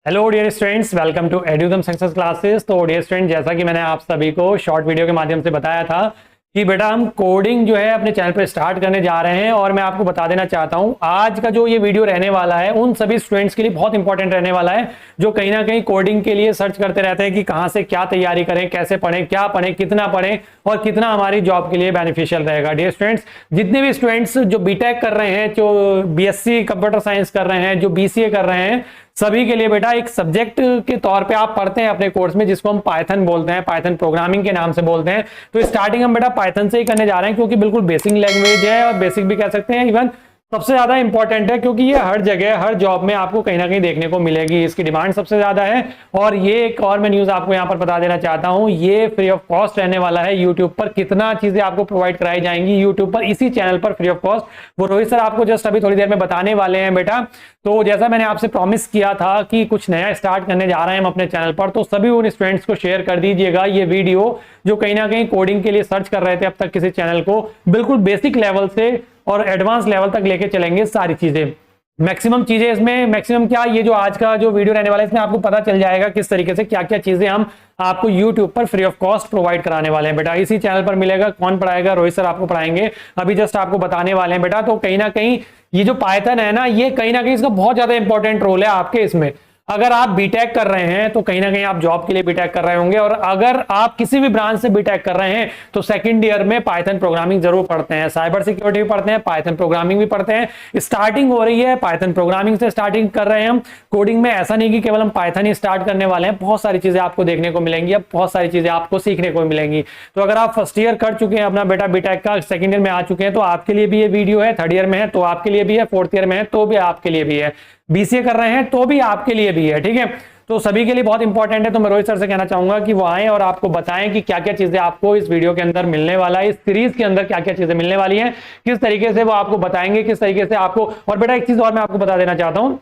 Hello dear students, welcome to Edudham success classes. तो dear student, जैसा कि मैंने आप सभी को शॉर्ट वीडियो के माध्यम से बताया था कि बेटा हम कोडिंग जो है अपने चैनल पर स्टार्ट करने जा रहे हैं। और मैं आपको बता देना चाहता हूं आज का जो ये वीडियो रहने वाला है उन सभी स्टूडेंट्स के लिए बहुत इंपॉर्टेंट रहने वाला है जो कहीं ना कहीं कोडिंग के लिए सर्च करते रहते हैं कि कहां से क्या तैयारी करें, कैसे पढ़ें, क्या पढ़ें, कितना पढ़ें और कितना हमारी जॉब के लिए बेनिफिशियल रहेगा। डियर स्टूडेंट्स, जितने भी स्टूडेंट्स जो बीटेक कर रहे हैं, जो बीएससी कंप्यूटर साइंस कर रहे हैं, जो बीसीए कर रहे हैं, सभी के लिए बेटा एक सब्जेक्ट के तौर पे आप पढ़ते हैं अपने कोर्स में, जिसको हम पाइथन बोलते हैं, पाइथन प्रोग्रामिंग के नाम से बोलते हैं। तो स्टार्टिंग हम बेटा पाइथन से ही करने जा रहे हैं क्योंकि बिल्कुल बेसिक लैंग्वेज है और बेसिक भी कह सकते हैं, इवन सबसे ज्यादा इंपॉर्टेंट है क्योंकि ये हर जगह हर जॉब में आपको कहीं ना कहीं देखने को मिलेगी। इसकी डिमांड सबसे ज्यादा है। और ये एक और मैं न्यूज आपको यहां पर बता देना चाहता हूं, ये फ्री ऑफ कॉस्ट रहने वाला है। यूट्यूब पर कितना चीजें आपको प्रोवाइड कराई जाएंगी यूट्यूब पर, इसी चैनल पर फ्री ऑफ कॉस्ट, वो रोहित सर आपको जस्ट अभी थोड़ी देर में बताने वाले हैं बेटा। तो जैसा मैंने आपसे प्रॉमिस किया था कि कुछ नया स्टार्ट करने जा रहे हैं हम अपने चैनल पर, तो सभी उन स्टूडेंट्स को शेयर कर दीजिएगा ये वीडियो जो कहीं ना कहीं कोडिंग के लिए सर्च कर रहे थे अब तक किसी चैनल को। बिल्कुल बेसिक लेवल से और एडवांस लेवल तक लेके चलेंगे सारी चीजें, मैक्सिमम चीजें इसमें। मैक्सिमम क्या, ये जो आज का जो वीडियो रहने वाला है इसमें आपको पता चल जाएगा किस तरीके से क्या क्या चीजें हम आपको YouTube पर फ्री ऑफ कॉस्ट प्रोवाइड कराने वाले हैं बेटा। इसी चैनल पर मिलेगा। कौन पढ़ाएगा? रोहित सर आपको पढ़ाएंगे, अभी जस्ट आपको बताने वाले हैं बेटा। तो कहीं ना कहीं ये जो पाइथन है ना, ये कहीं ना कहीं इसका बहुत ज्यादा इंपॉर्टेंट रोल है आपके इसमें। अगर आप बीटेक कर रहे हैं तो कहीं ना कहीं आप जॉब के लिए बीटेक कर रहे होंगे, और अगर आप किसी भी ब्रांच से बीटेक कर रहे हैं तो सेकंड ईयर में पाइथन प्रोग्रामिंग जरूर पढ़ते हैं, साइबर सिक्योरिटी भी पढ़ते हैं, पाइथन प्रोग्रामिंग भी पढ़ते हैं। स्टार्टिंग हो रही है, पाइथन प्रोग्रामिंग से स्टार्टिंग कर रहे हैं हम कोडिंग में। ऐसा नहीं कि केवल हम पाइथन ही स्टार्ट करने वाले हैं, बहुत सारी चीजें आपको देखने को मिलेंगी, अब बहुत सारी चीजें आपको सीखने को मिलेंगी। तो अगर आप फर्स्ट ईयर कर चुके हैं अपना बेटा बीटेक का, सेकंड ईयर में आ चुके हैं तो आपके लिए भी ये वीडियो है, थर्ड ईयर में है तो आपके लिए भी है, फोर्थ ईयर में है तो भी आपके लिए भी है, बीसीए कर रहे हैं तो भी आपके लिए भी है, ठीक है। तो सभी के लिए बहुत इंपॉर्टेंट है। तो मैं रोहित सर से कहना चाहूंगा कि वो आए और आपको बताएं कि क्या क्या चीजें आपको इस वीडियो के अंदर मिलने वाला है, इस सीरीज के अंदर क्या क्या चीजें मिलने वाली हैं, किस तरीके से वो आपको बताएंगे, किस तरीके से आपको। और बेटा एक चीज और मैं आपको बता देना चाहता हूं,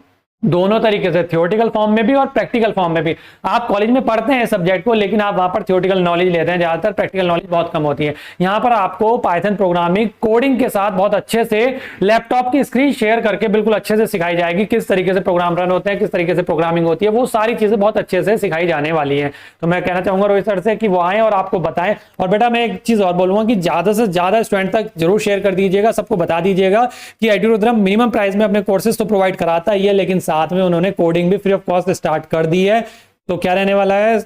दोनों तरीके से, थियोरेटिकल फॉर्म में भी और प्रैक्टिकल फॉर्म में भी। आप कॉलेज में पढ़ते हैं सब्जेक्ट को, लेकिन आप वहां पर थियोरेटिकल नॉलेज लेते हैं ज्यादातर, प्रैक्टिकल नॉलेज बहुत कम होती है। यहां पर आपको पाइथन प्रोग्रामिंग कोडिंग के साथ बहुत अच्छे से लैपटॉप की स्क्रीन शेयर करके बिल्कुल अच्छे से सिखाई जाएगी, किस तरीके से प्रोग्राम रन होते हैं, किस तरीके से प्रोग्रामिंग होती है, वो सारी चीजें बहुत अच्छे से सिखाई जाने वाली है। तो मैं कहना चाहूंगा रोहित सर से कि वो आए और आपको बताएं। और बेटा मैं एक चीज और बोलूंगा कि ज्यादा से ज्यादा स्टूडेंट तक जरूर शेयर कर दीजिएगा, सबको बता दीजिएगा कि एड्यूरुद्रम मिनिमम प्राइस में अपने कोर्सेज तो प्रोवाइड कराता ही है, लेकिन साथ में उन्होंने कोडिंग भी फ्री ऑफ कॉस्ट स्टार्ट कर दी है। तो क्या रहने वाला है,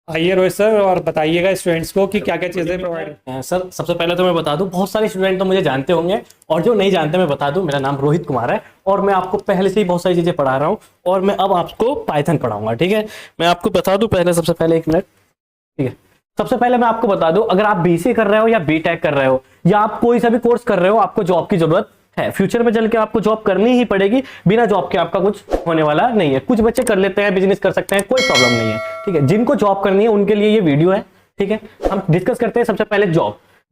आइए रोहित सर और बताइएगा स्टूडेंट्स को कि क्या क्या चीजें प्रोवाइड। सर सबसे पहले तो मैं बता दूं, बहुत सारे स्टूडेंट तो मुझे जानते होंगे और जो नहीं जानते मैं बता दूं, मेरा नाम रोहित कुमार है और मैं आपको पहले से ही बहुत सारी चीजें पढ़ा रहा हूं और मैं अब आपको पाइथन पढ़ाऊंगा, ठीक है। मैं आपको बता दूं पहले, सबसे पहले एक मिनट, ठीक है। सबसे पहले मैं आपको बता दूं, अगर आप बीसीए कर रहे हो या बीटेक कर रहे हो या आप कोई सा भी कोर्स कर रहे हो, आपको जॉब की जरूरत है। फ्यूचर में चल के आपको जॉब करनी ही पड़ेगी, बिना जॉब के आपका कुछ होने वाला नहीं है। कुछ बच्चे कर लेते हैं, बिजनेस कर सकते हैं, कोई प्रॉब्लम नहीं है, ठीक है। जिनको जॉब करनी है उनके लिए ये वीडियो है, ठीक है। हम डिस्कस करते हैं सबसे पहले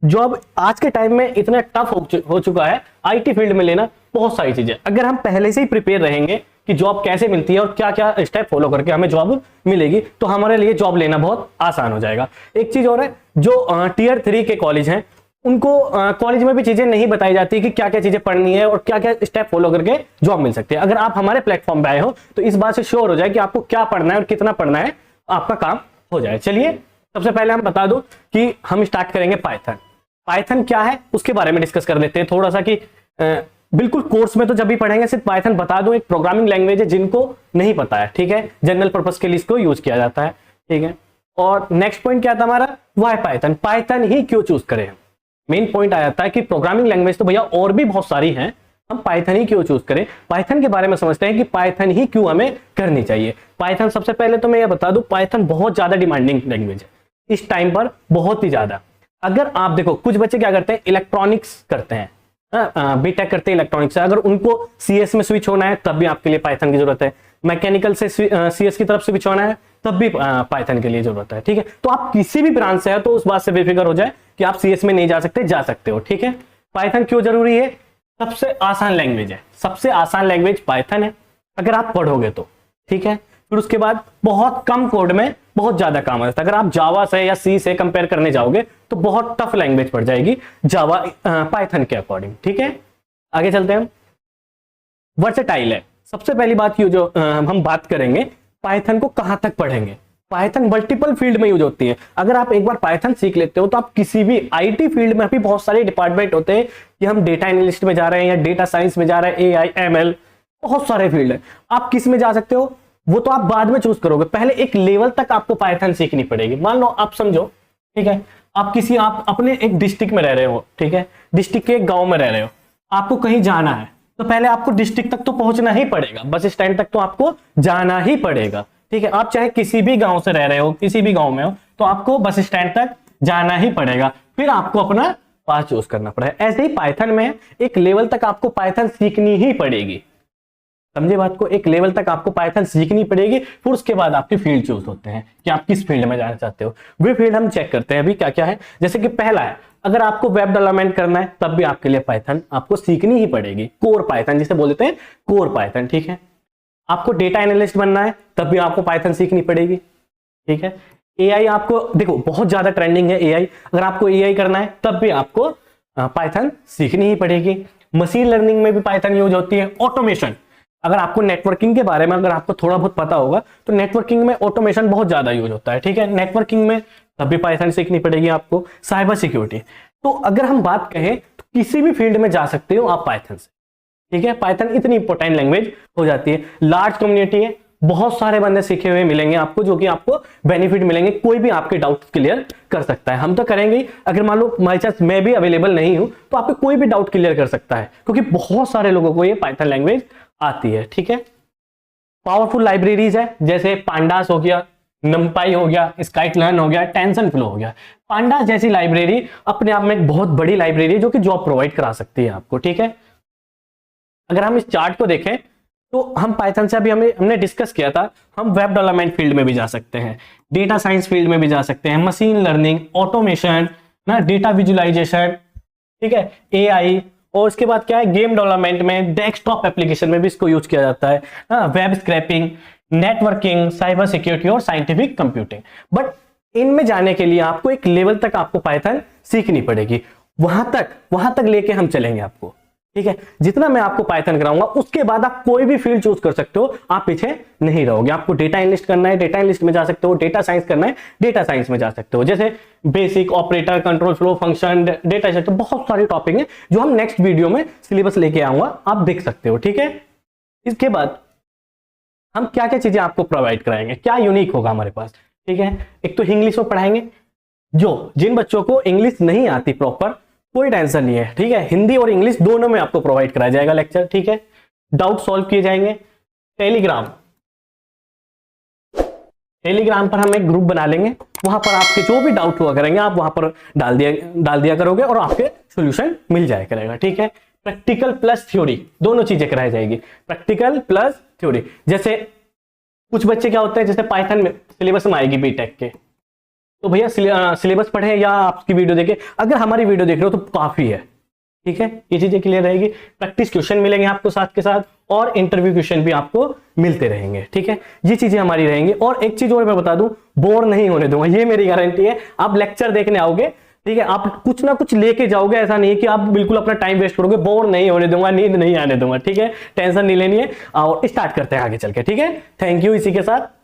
जॉब आज के टाइम में इतना टफ हो चुका है आईटी फील्ड में लेना बहुत सारी चीजें। अगर हम पहले से ही प्रिपेयर रहेंगे कि जॉब कैसे मिलती है और क्या क्या स्टेप फॉलो करके हमें जॉब मिलेगी, तो हमारे लिए जॉब लेना बहुत आसान हो जाएगा। एक चीज और है, जो टीयर 3 के कॉलेज हैं उनको कॉलेज में भी चीजें नहीं बताई जाती कि क्या क्या चीजें पढ़नी है और क्या क्या स्टेप फॉलो करके जॉब मिल सकती है। अगर आप हमारे प्लेटफॉर्म पे आए हो तो इस बात से श्योर हो जाए कि आपको क्या पढ़ना है और कितना पढ़ना है, आपका काम हो जाए। चलिए सबसे पहले हम बता दो कि हम स्टार्ट करेंगे पाइथन क्या है उसके बारे में डिस्कस कर लेते हैं थोड़ा सा, कि बिल्कुल कोर्स में तो जब भी पढ़ेंगे सिर्फ पाइथन बता दो, एक प्रोग्रामिंग लैंग्वेज है जिनको नहीं पता है, ठीक है। जनरल पर्पस के लिए इसको यूज किया जाता है, ठीक है। और नेक्स्ट पॉइंट क्या था हमारा, वाई पाइथन ही क्यों चूज करें। मेन पॉइंट आ जाता है कि प्रोग्रामिंग लैंग्वेज तो भैया और भी बहुत सारी हैं, हम पाइथन ही क्यों चूज करें। पाइथन के बारे में समझते हैं कि पाइथन ही क्यों हमें करनी चाहिए। पाइथन सबसे पहले तो मैं ये बता दूं, पाइथन बहुत ज्यादा डिमांडिंग लैंग्वेज है इस टाइम पर, बहुत ही ज्यादा। अगर आप देखो कुछ बच्चे क्या करते हैं, इलेक्ट्रॉनिक्स करते हैं, बीटेक करते हैं इलेक्ट्रॉनिक्स से, अगर उनको सीएस में स्विच होना है तब भी आपके लिए पाइथन की जरूरत है। मैकेनिकल से सीएस की तरफ स्विच होना है तब भी पाइथन के लिए जरूरत है, ठीक है। तो आप किसी भी ब्रांच से है तो उस बात से बेफिक्र हो जाए कि आप सीएस में नहीं जा सकते, जा सकते हो, ठीक है। पाइथन क्यों जरूरी है, सबसे आसान लैंग्वेज है, सबसे आसान लैंग्वेज पाइथन है अगर आप पढ़ोगे तो, ठीक है। फिर उसके बाद बहुत कम कोड में बहुत ज्यादा काम आता है। अगर आप जावा से या सी से कंपेयर करने जाओगे तो बहुत टफ लैंग्वेज पड़ जाएगी जावा पाइथन के अकॉर्डिंग, ठीक है। आगे चलते हैं हम, वर्सेटाइल है। सबसे पहली बात जो हम बात करेंगे पाइथन को कहां तक पढ़ेंगे। पाइथन मल्टीपल फील्ड में यूज होती है। अगर आप एक बार पाइथन सीख लेते हो तो आप किसी भी आईटी फील्ड में भी, बहुत सारे डिपार्टमेंट होते हैं कि हम डेटा एनालिस्ट में जा रहे हैं या डेटा साइंस में जा रहे हैं, एआई एमएल, बहुत सारे फील्ड है। आप किस में जा सकते हो वो तो आप बाद में चूज करोगे, पहले एक लेवल तक आपको पाइथन सीखनी पड़ेगी। मान लो आप समझो, ठीक है, आप अपने एक डिस्ट्रिक्ट में रह रहे हो, ठीक है, डिस्ट्रिक्ट के एक गांव में रह रहे हो, आपको कहीं जाना है तो पहले आपको डिस्ट्रिक्ट तक तो पहुंचना ही पड़ेगा, बस स्टैंड तक तो आपको जाना ही पड़ेगा, ठीक है। आप चाहे किसी भी गांव से रह रहे हो, किसी भी गांव में हो, तो आपको बस स्टैंड तक जाना ही पड़ेगा, फिर आपको अपना पाथ चूज करना पड़ेगा। ऐसे ही पाइथन में एक लेवल तक आपको पाइथन सीखनी ही पड़ेगी, समझे बात को, एक लेवल तक आपको पाइथन सीखनी पड़ेगी, फिर उसके बाद आपके फील्ड चूज होते हैं कि आप किस फील्ड में जाना चाहते हो। वे फील्ड हम चेक करते हैं अभी क्या क्या है। जैसे कि पहला है, अगर आपको वेब डेवलपमेंट करना है तब भी आपके लिए पाइथन आपको सीखनी ही पड़ेगी, कोर पाइथन जिसे बोल देते हैं, कोर पाइथन, ठीक है। आपको डेटा एनालिस्ट बनना है तब भी आपको पाइथन सीखनी पड़ेगी, ठीक है। एआई आपको, देखो बहुत ज्यादा ट्रेंडिंग है एआई, अगर आपको एआई करना है तब भी आपको पाइथन सीखनी ही पड़ेगी। मशीन लर्निंग में भी पाइथन यूज होती है। ऑटोमेशन, अगर आपको नेटवर्किंग के बारे में अगर आपको थोड़ा बहुत पता होगा तो नेटवर्किंग में ऑटोमेशन बहुत ज्यादा यूज होता है, ठीक है, नेटवर्किंग में तब भी पाइथन सीखनी पड़ेगी आपको। साइबर सिक्योरिटी, तो अगर हम बात कहें तो किसी भी फील्ड में जा सकते हो आप पाइथन से, ठीक है। पाइथन इतनी इंपॉर्टेंट लैंग्वेज हो जाती है। लार्ज कम्युनिटी है, बहुत सारे बंदे सीखे हुए मिलेंगे आपको, जो कि आपको बेनिफिट मिलेंगे, कोई भी आपके डाउट क्लियर कर सकता है। हम तो करेंगे ही, अगर मान लो बाई चांस मैं भी अवेलेबल नहीं हूं तो आपके कोई भी डाउट क्लियर कर सकता है, क्योंकि बहुत सारे लोगों को ये पाइथन लैंग्वेज आती है, ठीक है। पावरफुल लाइब्रेरीज है, जैसे पांडास हो गया, नमपाई हो गया, स्काइटलर्न हो गया, टेंसनफ्लो हो गया। पांडास जैसी लाइब्रेरी अपने आप में एक बहुत बड़ी लाइब्रेरी है जो कि जॉब प्रोवाइड करा सकती है आपको, ठीक है। अगर हम इस चार्ट को देखें तो हम पाइथन से अभी हमने डिस्कस किया था, हम वेब डेवलपमेंट फील्ड में भी जा सकते हैं, डेटा साइंस फील्ड में भी जा सकते हैं, मशीन लर्निंग, ऑटोमेशन ना, डेटा विजुअलाइजेशन, ठीक है, एआई, और उसके बाद क्या है, गेम डेवलपमेंट में, डेस्कटॉप एप्लीकेशन में भी इसको यूज किया जाता है, web scrapping, networking, cyber security और साइंटिफिक कंप्यूटिंग। बट इनमें जाने के लिए आपको एक लेवल तक आपको पाइथन सीखनी पड़ेगी, वहां तक लेके हम चलेंगे आपको, ठीक है। जितना मैं आपको पाइथन कराऊंगा उसके बाद आप कोई भी फील्ड चूज कर सकते हो, आप पीछे नहीं रहोगे। आपको डेटा एनालिस्ट करना है, डेटा एनालिस्ट में जा सकते हो, डेटा साइंस करना है, डेटा साइंस में जा सकते हो। जैसे basic, operator, control flow, function, data structure, बहुत सारे टॉपिक हैं जो हम नेक्स्ट वीडियो में सिलेबस लेके आऊंगा, आप देख सकते हो, ठीक है। इसके बाद हम क्या क्या चीजें आपको प्रोवाइड कराएंगे, क्या यूनिक होगा हमारे पास, ठीक है। एक तो इंग्लिश में पढ़ाएंगे, जिन बच्चों को इंग्लिश नहीं आती प्रॉपर, कोई टेंशन नहीं है, ठीक है, हिंदी और इंग्लिश दोनों में आपको प्रोवाइड कराया जाएगा लेक्चर, ठीक है। डाउट सॉल्व किए जाएंगे। टेलीग्राम पर हम एक ग्रुप बना लेंगे, वहां पर आपके जो भी डाउट हुआ करेंगे आप वहां पर डाल दिया करोगे और आपके सॉल्यूशन मिल जाया करेगा, ठीक है। प्रैक्टिकल प्लस थ्योरी, दोनों चीजें कराई जाएगी, प्रैक्टिकल प्लस थ्योरी। जैसे कुछ बच्चे क्या होते हैं, जैसे पाइथन में सिलेबस में आएगी बीटेक के, तो भैया सिलेबस पढ़े या आपकी वीडियो देखे, अगर हमारी वीडियो देख रहे हो तो काफी है, ठीक है, ये चीजें क्लियर रहेगी। प्रैक्टिस क्वेश्चन मिलेंगे आपको साथ के साथ, और इंटरव्यू क्वेश्चन भी आपको मिलते रहेंगे, ठीक है, ये चीजें हमारी रहेंगी। और एक चीज और मैं बता दूं, बोर नहीं होने दूंगा, ये मेरी गारंटी है। आप लेक्चर देखने आओगे, ठीक है, आप कुछ ना कुछ लेके जाओगे, ऐसा नहीं है कि आप बिल्कुल अपना टाइम वेस्ट करोगे, बोर नहीं होने दूंगा, नींद नहीं आने दूंगा, ठीक है, टेंशन नहीं लेनी है। और स्टार्ट करते हैं आगे चल के, ठीक है। Thank you. इसी के साथ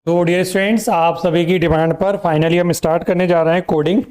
तो डियर स्टूडेंट्स, आप सभी की डिमांड पर फाइनली हम स्टार्ट करने जा रहे हैं कोडिंग।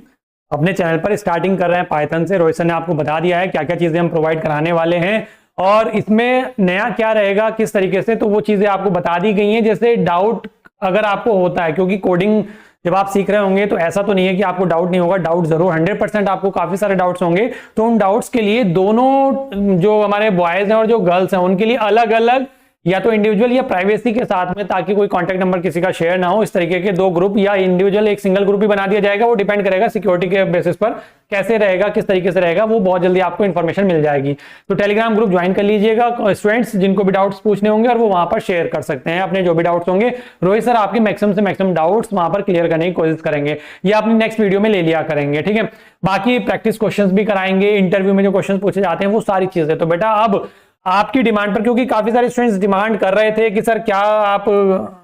अपने चैनल पर स्टार्टिंग कर रहे हैं पाइथन से। रोहित सर ने आपको बता दिया है क्या क्या चीज़ें हम प्रोवाइड कराने वाले हैं और इसमें नया क्या रहेगा, किस तरीके से, तो वो चीज़ें आपको बता दी गई हैं। जैसे डाउट अगर आपको होता है, क्योंकि कोडिंग जब आप सीख रहे होंगे तो ऐसा तो नहीं है कि आपको डाउट नहीं होगा, डाउट जरूर 100% आपको काफ़ी सारे डाउट्स होंगे। तो उन डाउट्स के लिए दोनों जो हमारे बॉयज़ हैं और जो गर्ल्स हैं उनके लिए अलग अलग, या तो इंडिविजुअल या प्राइवेसी के साथ में, ताकि कोई कांटेक्ट नंबर किसी का शेयर ना हो, इस तरीके के 2 ग्रुप या इंडिविजुअल एक सिंगल ग्रुप भी बना दिया जाएगा। वो डिपेंड करेगा सिक्योरिटी के बेसिस पर कैसे रहेगा, किस तरीके से रहेगा, वो बहुत जल्दी आपको इन्फॉर्मेशन मिल जाएगी। तो टेलीग्राम ग्रुप ज्वाइन कर लीजिएगा स्टूडेंट्स, जिनको भी डाउट्स पूछने होंगे, और वो वहां पर शेयर कर सकते हैं अपने जो भी डाउट्स होंगे। रोहित सर आपके मैक्सिमम से मैक्सिमम डाउट्स वहां पर क्लियर करने की कोशिश करेंगे, या अपनी नेक्स्ट वीडियो में ले लिया करेंगे, ठीक है। बाकी प्रैक्टिस क्वेश्चंस भी कराएंगे, इंटरव्यू में जो क्वेश्चन पूछे जाते हैं वो सारी चीजें। तो बेटा अब आपकी डिमांड पर, क्योंकि काफी सारे स्टूडेंट्स डिमांड कर रहे थे कि सर क्या आप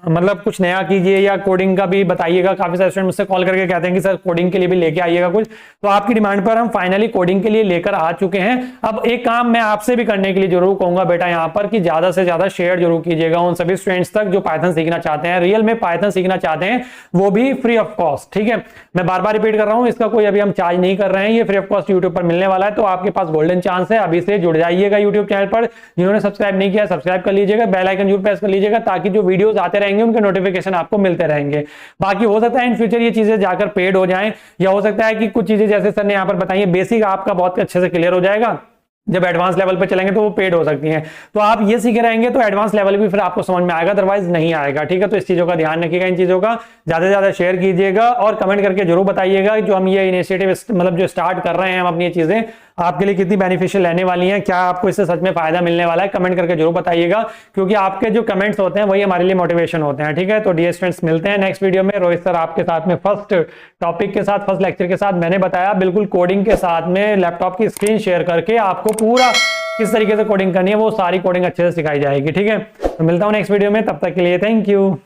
मतलब कुछ नया कीजिए या कोडिंग का भी बताइएगा। काफी सारे स्टूडेंट मुझसे कॉल करके कहते हैं कि सर कोडिंग के लिए भी लेके आइएगा कुछ। तो आपकी डिमांड पर हम फाइनली कोडिंग के लिए लेकर आ चुके हैं। अब एक काम मैं आपसे भी करने के लिए जरूर कहूंगा बेटा यहाँ पर कि ज्यादा से ज्यादा शेयर जरूर कीजिएगा उन सभी स्टूडेंट्स तक जो पाइथन सीखना चाहते हैं, रियल में पाइथन सीखना चाहते हैं, वो भी फ्री ऑफ कॉस्ट। ठीक है, मैं बार बार रिपीट कर रहा हूं, इसका कोई अभी हम चार्ज नहीं कर रहे हैं, ये फ्री ऑफ कॉस्ट यूट्यूब पर मिलने वाला है। तो आपके पास गोल्डन चांस है, अभी से जुड़ जाइएगा यूट्यूब चैनल पर। जिन्होंने सब्सक्राइब नहीं किया सब्सक्राइब कर लीजिएगा, बेल आइकन जरूर प्रेस कर लीजिएगा ताकि जो वीडियोस आते रहेंगे उनके नोटिफिकेशन आपको मिलते रहेंगे। बाकी हो सकता है इन फ्यूचर ये चीजें जाकर पेड हो जाएं, या हो सकता है कि कुछ चीजें जैसे सर ने यहाँ पर बताई बेसिक आपका बहुत अच्छे से क्लियर हो जाएगा, जब एडवांस लेवल पे चलेंगे तो वो पेड हो सकती हैं। तो आप ये सीखे रहेंगे तो एडवांस लेवल भी फिर आपको समझ में आएगा, अदरवाइज नहीं आएगा। ठीक है, तो इस चीजों का ध्यान रखिएगा, इन चीजों का ज्यादा से ज्यादा शेयर कीजिएगा और कमेंट करके जरूर बताइएगा जो हम ये इनिशिएटिव मतलब जो स्टार्ट कर रहे हैं हम अपनी ये चीजें आपके लिए कितनी बेनिफिशियल रहने वाली हैं, क्या आपको इससे सच में फायदा मिलने वाला है, कमेंट करके जरूर बताइएगा, क्योंकि आपके जो कमेंट्स होते हैं वही हमारे लिए मोटिवेशन होते हैं। ठीक है, तो डियर स्टूडेंट्स मिलते हैं नेक्स्ट वीडियो में। रोहित सर आपके साथ में फर्स्ट टॉपिक के साथ, फर्स्ट लेक्चर के साथ मैंने बताया बिल्कुल कोडिंग के साथ में लैपटॉप की स्क्रीन शेयर करके आपको पूरा किस तरीके से कोडिंग करनी है वो सारी कोडिंग अच्छे से सिखाई जाएगी। ठीक है, तो मिलता हूं नेक्स्ट वीडियो में, तब तक के लिए थैंक यू।